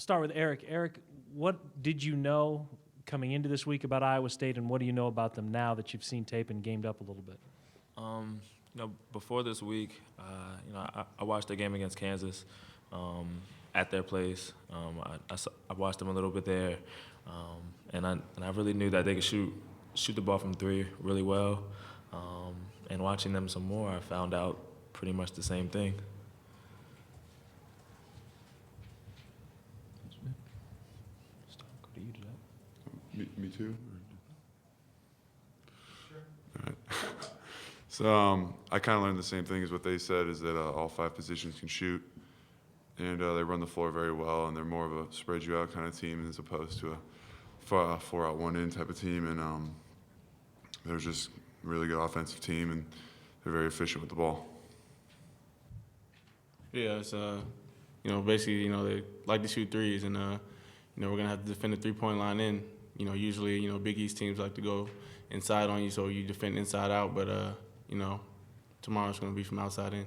start with Eric. Eric, what did you know coming into this week about Iowa State, and what do you know about them now that you've seen tape and gamed up a little bit? Before this week, I watched their game against Kansas at their place. I watched them a little bit there, and I really knew that they could shoot the ball from three really well. And watching them some more, I found out pretty much the same thing. Me too? Sure. All right. So I kind of learned the same thing as what they said, is that all 5 positions can shoot, and they run the floor very well, and they're more of a spread you out kind of team as opposed to a 4 out 1 in type of team. And they're just a really good offensive team, and they're very efficient with the ball. Yeah, it's basically they like to shoot threes, and we're gonna have to defend the 3-point line in. Usually Big East teams like to go inside on you, so you defend inside out. But tomorrow it's gonna be from outside in.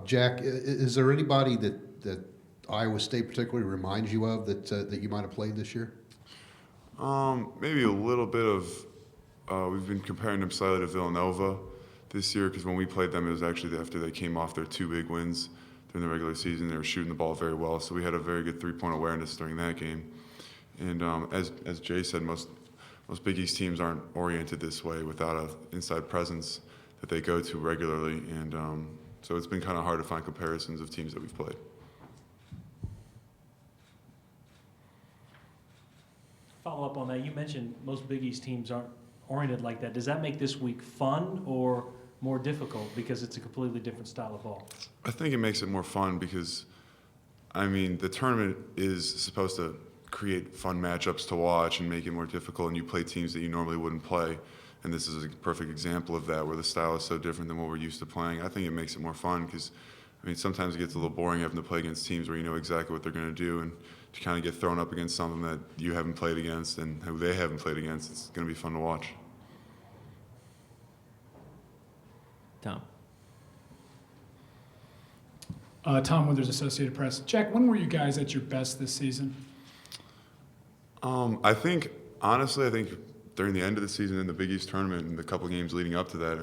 Jack, is there anybody that Iowa State particularly reminds you of that you might have played this year? Maybe a little bit of. We've been comparing them slightly to Villanova this year, because when we played them, it was actually after they came off their 2 big wins during the regular season. They were shooting the ball very well, so we had a very good 3-point awareness during that game. And as Jay said, most Big East teams aren't oriented this way without an inside presence that they go to regularly, and so it's been kind of hard to find comparisons of teams that we've played. Follow up on that. You mentioned most Big East teams aren't oriented like that. Does that make this week fun or more difficult because it's a completely different style of ball? I think it makes it more fun because, the tournament is supposed to create fun matchups to watch and make it more difficult, and you play teams that you normally wouldn't play. And this is a perfect example of that, where the style is so different than what we're used to playing. I think it makes it more fun because, sometimes it gets a little boring having to play against teams where you know exactly what they're going to do, and to kind of get thrown up against something that you haven't played against and who they haven't played against, it's going to be fun to watch. Tom. Tom Withers, Associated Press. Jack, when were you guys at your best this season? I think during the end of the season in the Big East tournament and the couple games leading up to that,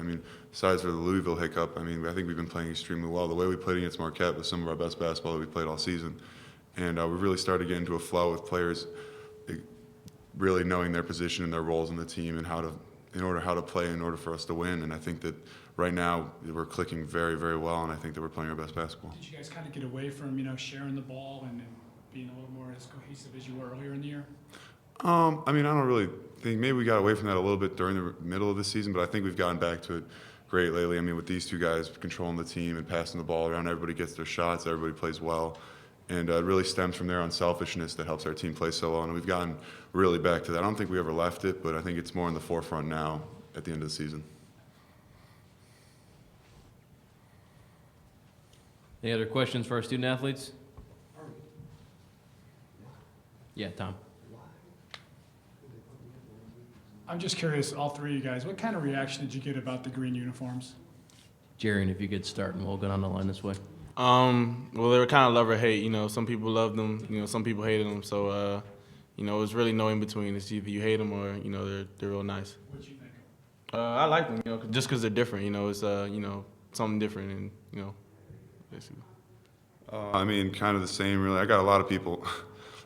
besides for the Louisville hiccup, I think we've been playing extremely well. The way we played against Marquette was some of our best basketball that we played all season. And we really started to get into a flow with players really knowing their position and their roles in the team and how to play in order for us to win. And I think that right now we're clicking very, very well, and I think that we're playing our best basketball. Did you guys kind of get away from sharing the ball and being a little more as cohesive as you were earlier in the year? I don't really think, maybe we got away from that a little bit during the middle of the season, but I think we've gotten back to it great lately. With these 2 guys controlling the team and passing the ball around, everybody gets their shots, everybody plays well. And it really stems from their unselfishness that helps our team play so well. And we've gotten really back to that. I don't think we ever left it, but I think it's more in the forefront now at the end of the season. Any other questions for our student athletes? Yeah, Tom. I'm just curious, all 3 of you guys, what kind of reaction did you get about the green uniforms? Jerry, and if you could start, and we'll go down the line this way. Well, they were kind of love or hate. Some people loved them. Some people hated them. So, it was really no in between. It's either you hate them or they're real nice. What'd you think? I like them. Just because they're different. It's something different, and basically. Kind of the same, really. I got a lot of people.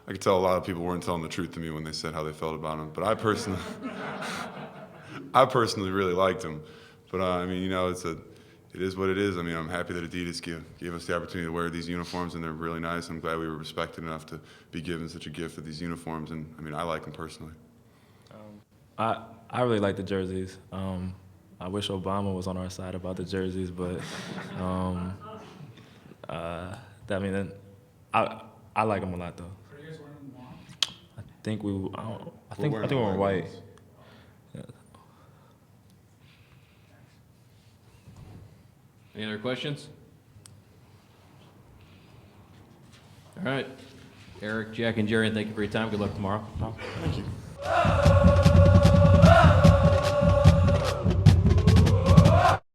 I could tell a lot of people weren't telling the truth to me when they said how they felt about him. But I personally really liked him. But it is what it is. I'm happy that Adidas gave us the opportunity to wear these uniforms, and they're really nice. I'm glad we were respected enough to be given such a gift of these uniforms, and I like them personally. I really like the jerseys. I wish Obama was on our side about the jerseys, but I like them a lot though. Are you guys wearing them long? I think we're white. Yeah. Any other questions? All right. Eric, Jack, and Jerry, thank you for your time. Good luck tomorrow. Tom? Thank you.